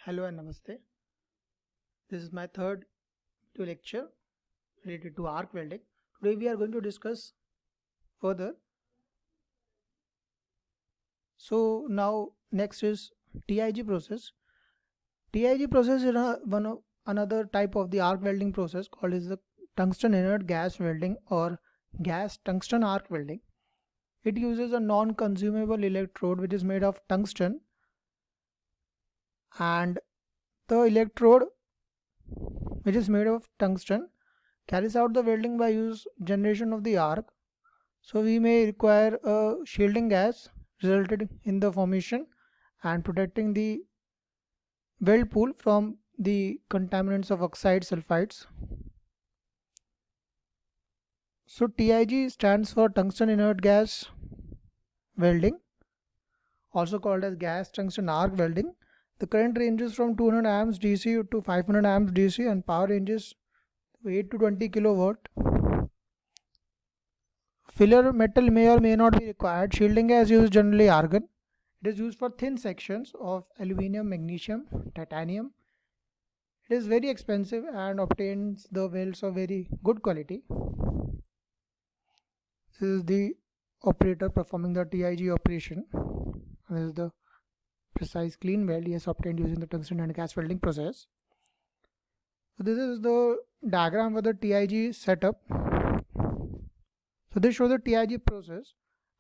Hello and Namaste. This is my third video lecture related to arc welding. Today we are going to discuss further. So now next is TIG process. TIG process is another type of the arc welding process called is the tungsten inert gas welding or gas tungsten arc welding. It uses a non-consumable electrode which is made of tungsten, and the electrode which is made of tungsten carries out the welding by use generation of the arc. So we may require a shielding gas resulted in the formation and protecting the weld pool from the contaminants of oxide sulfides. So TIG stands for tungsten inert gas welding, also called as gas tungsten arc welding. The current ranges from 200 amps DC to 500 amps DC and power ranges 8 to 20 kilowatt. Filler metal may or may not be required. Shielding gas used generally argon. It is used for thin sections of aluminum, magnesium, titanium. It is very expensive and obtains the welds of very good quality. This is the operator performing the TIG operation. This is the precise clean weld he has obtained using the tungsten and gas welding process. So this is the diagram for the TIG setup. So this shows the TIG process,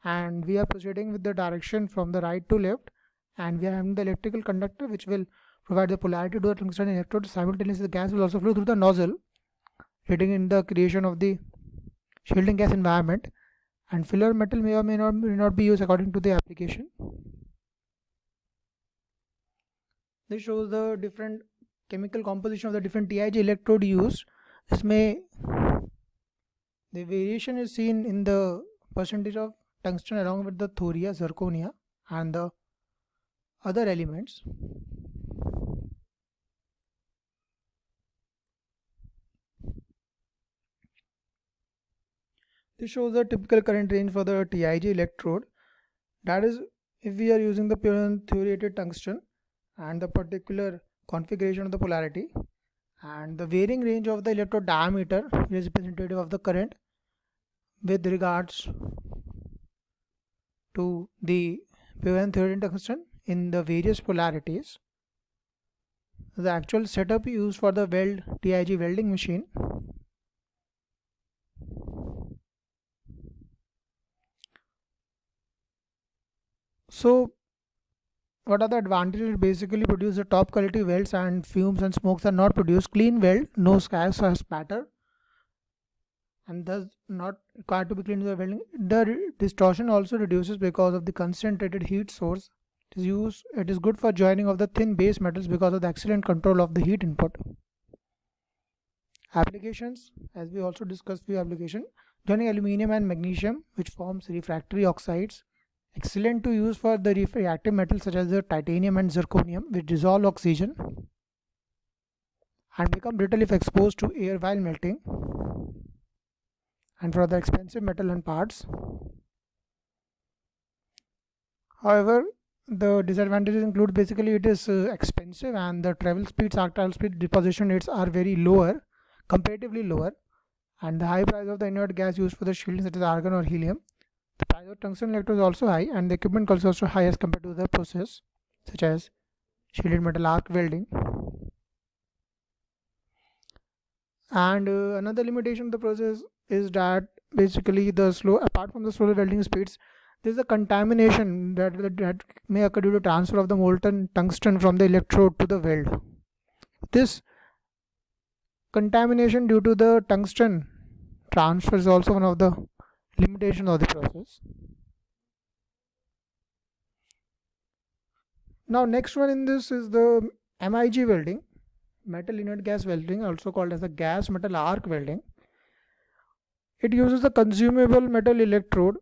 and we are proceeding with the direction from the right to left, and we are having the electrical conductor which will provide the polarity to the tungsten electrode. Simultaneously the gas will also flow through the nozzle, aiding in the creation of the shielding gas environment, and filler metal may or may not be used according to the application. This shows the different chemical composition of the different TIG electrode used. The variation is seen in the percentage of tungsten along with the thoria, zirconia and the other elements. This shows the typical current range for the TIG electrode. That is, if we are using the pure thoriated tungsten and the particular configuration of the polarity, and the varying range of the electrode diameter is representative of the current with regards to the pure and thoriated tungsten in the various polarities. The actual setup used for the TIG welding machine. So what are the advantages? Basically produce the top quality welds and fumes and smokes are not produced. Clean weld, no gas or spatter, and thus not required to be cleaned with the welding. The distortion also reduces because of the concentrated heat source. It is good for joining of the thin base metals because of the excellent control of the heat input. Applications, as we also discussed few applications, joining aluminum and magnesium which forms refractory oxides. Excellent to use for the reactive metals such as the titanium and zirconium which dissolve oxygen and become brittle if exposed to air while melting, and for the expensive metal and parts. However, the disadvantages include basically it is expensive, and the travel speeds, arc travel speed, deposition rates are very lower, comparatively lower, and the high price of the inert gas used for the shielding such as argon or helium. The price of tungsten electrode is also high, and the equipment cost is also high as compared to the process such as shielded metal arc welding. And another limitation of the process is that basically apart from the slow welding speeds, there is a contamination that may occur due to transfer of the molten tungsten from the electrode to the weld. This contamination due to the tungsten transfer is also one of the limitations of the process. Now next one in this is the MIG welding, metal inert gas welding, also called as the gas metal arc welding. It uses a consumable metal electrode.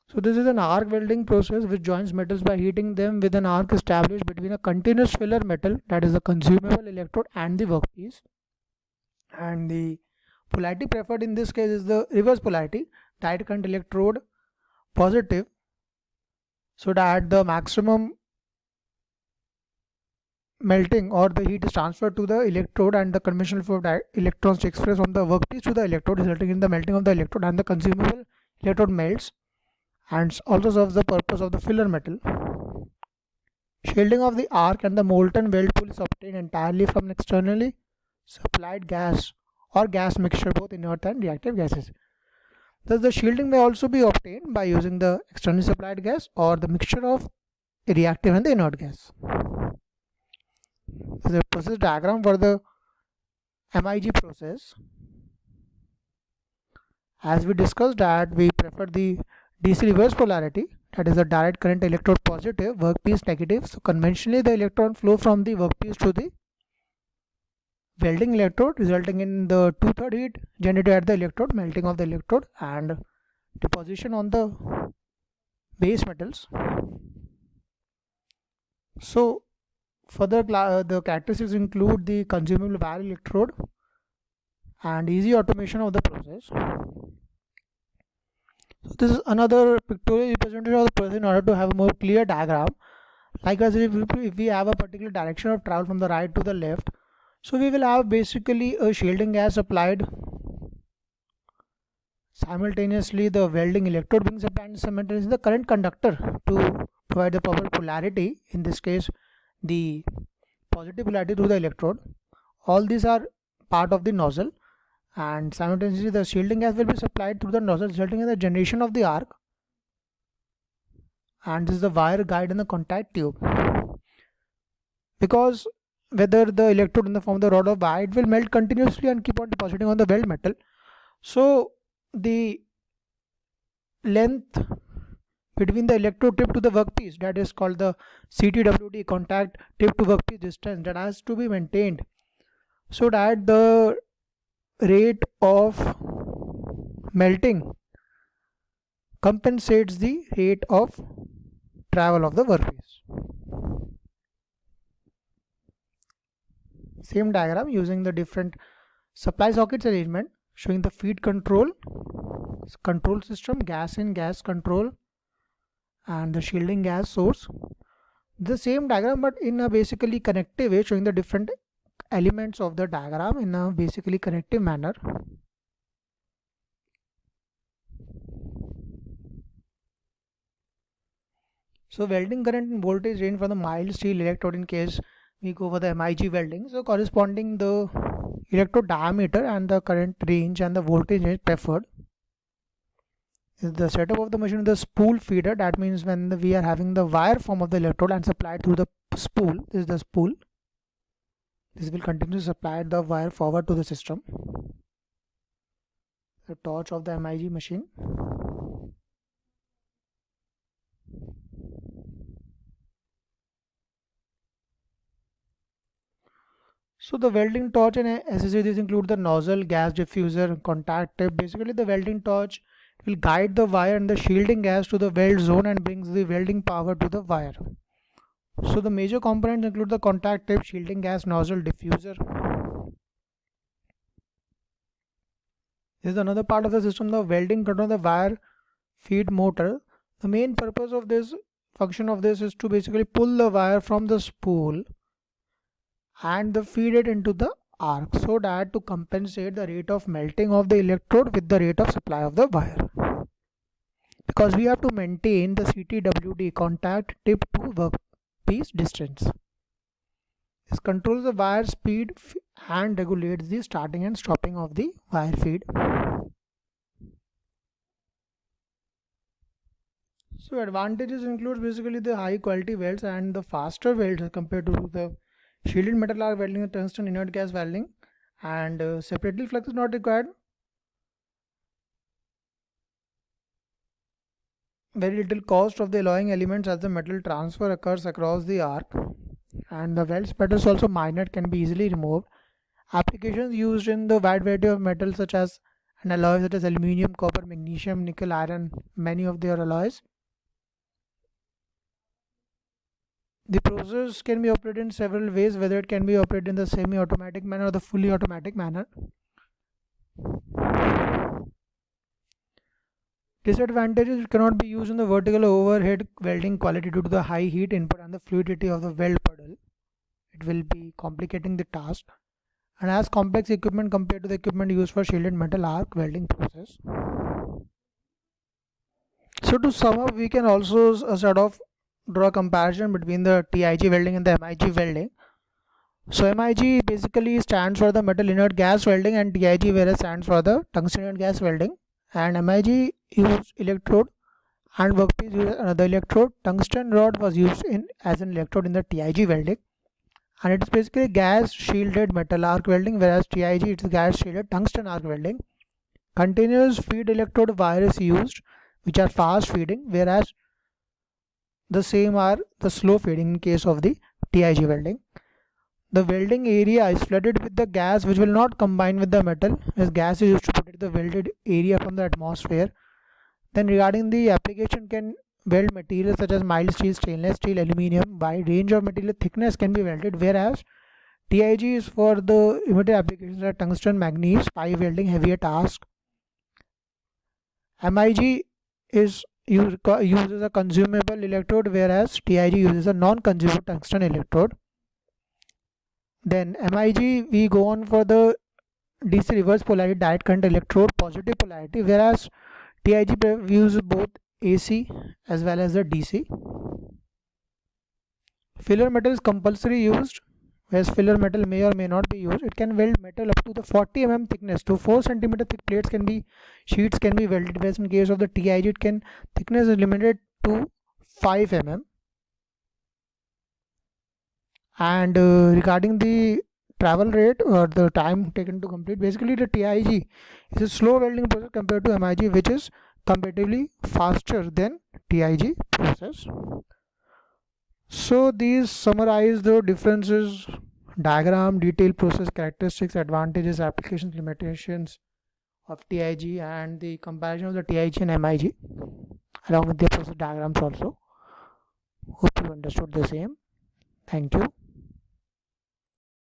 So this is an arc welding process which joins metals by heating them with an arc established between a continuous filler metal, that is the consumable electrode, and the workpiece. And the polarity preferred in this case is the reverse polarity, direct current electrode positive, so that the maximum melting or the heat is transferred to the electrode and the conventional flow of electrons takes place from the workpiece to the electrode, resulting in the melting of the electrode, and the consumable electrode melts and also serves the purpose of the filler metal. Shielding of the arc and the molten weld pool is obtained entirely from an externally supplied gas or gas mixture, both inert and reactive gases. Thus, the shielding may also be obtained by using the externally supplied gas or the mixture of reactive and the inert gas. This is a process diagram for the MIG process. As we discussed that we prefer the DC reverse polarity, that is the direct current electrode positive, workpiece negative. So conventionally the electron flow from the workpiece to the welding electrode, resulting in the 2/3 heat generated at the electrode, melting of the electrode and deposition on the base metals. So further the characteristics include the consumable wire electrode and easy automation of the process. So this is another pictorial representation of the process in order to have a more clear diagram. Likewise, if we have a particular direction of travel from the right to the left, so we will have basically a shielding gas applied. Simultaneously, the welding electrode being supplied and simultaneously the current conductor to provide the proper polarity. In this case, the positive polarity to the electrode. All these are part of the nozzle, and simultaneously the shielding gas will be supplied through the nozzle, resulting in the generation of the arc. And this is the wire guide and the contact tube. Because whether the electrode in the form of the rod or wire, it will melt continuously and keep on depositing on the weld metal. So the length between the electrode tip to the workpiece, that is called the CTWD, contact tip to workpiece distance, that has to be maintained so that the rate of melting compensates the rate of travel of the workpiece. Same diagram using the different supply sockets arrangement, showing the feed control system, gas in, gas control, and the shielding gas source. The same diagram but in a basically connective way, showing the different elements of the diagram in a basically connective manner. So welding current and voltage range from the mild steel electrode, in case we go for the MIG welding, so corresponding the electrode diameter and the current range and the voltage range preferred. The setup of the machine is the spool feeder. That means when we are having the wire form of the electrode and supplied through the spool, this is the spool. This will continue to supply the wire forward to the system. The torch of the MIG machine. So the welding torch and accessories include the nozzle, gas diffuser, contact tip. Basically the welding torch will guide the wire and the shielding gas to the weld zone and brings the welding power to the wire. So the major components include the contact tip, shielding gas, nozzle, diffuser. This is another part of the system, the welding control, the wire feed motor. The main purpose of this function of this is to basically pull the wire from the spool and feed it into the arc, so that to compensate the rate of melting of the electrode with the rate of supply of the wire, because we have to maintain the CTWD, contact tip to workpiece distance. This controls the wire speed and regulates the starting and stopping of the wire feed. So advantages include basically the high quality welds and the faster welds compared to the shielded metal arc welding and tungsten inert gas welding, and separately flux is not required. Very little cost of the alloying elements as the metal transfer occurs across the arc, and the weld spreader is also minor, can be easily removed. Applications used in the wide variety of metals such as an alloy such as aluminium, copper, magnesium, nickel, iron, many of their alloys. The process can be operated in several ways, whether it can be operated in the semi-automatic manner or the fully automatic manner. Disadvantages: it cannot be used in the vertical overhead welding quality due to the high heat input and the fluidity of the weld puddle. It will be complicating the task and has complex equipment compared to the equipment used for shielded metal arc welding process. So to sum up, we can also sort of draw a comparison between the TIG welding and the MIG welding. So MIG basically stands for the metal inert gas welding, and TIG whereas stands for the tungsten inert gas welding. And MIG used electrode and workpiece used another electrode. Tungsten rod was used as an electrode in the TIG welding, and it is basically gas shielded metal arc welding, whereas TIG it is gas shielded tungsten arc welding. Continuous feed electrode wire is used, which are fast feeding, whereas the same are the slow feeding in case of the TIG welding. The welding area is flooded with the gas which will not combine with the metal, as gas is used to protect the welded area from the atmosphere. Then regarding the application, can weld materials such as mild steel, stainless steel, aluminium. Wide range of material thickness can be welded, whereas TIG is for the limited applications like tungsten, manganese, pipe welding, heavier task. MIG uses a consumable electrode, whereas TIG uses a non-consumable tungsten electrode. Then MIG, we go on for the DC reverse polarity direct current electrode positive polarity, whereas TIG uses both AC as well as the DC. Filler metal is compulsory used, whereas filler metal may or may not be used. It can weld metal up to the 40 mm thickness to 4 cm thick plates sheets can be welded, whereas in case of the TIG thickness is limited to 5 mm. And regarding the travel rate or the time taken to complete, basically the TIG is a slow welding process compared to MIG, which is comparatively faster than TIG process. So these summarize the differences, diagram, detailed process characteristics, advantages, applications, limitations of TIG, and the comparison of the TIG and MIG along with the process diagrams also. Hope you understood the same. Thank you.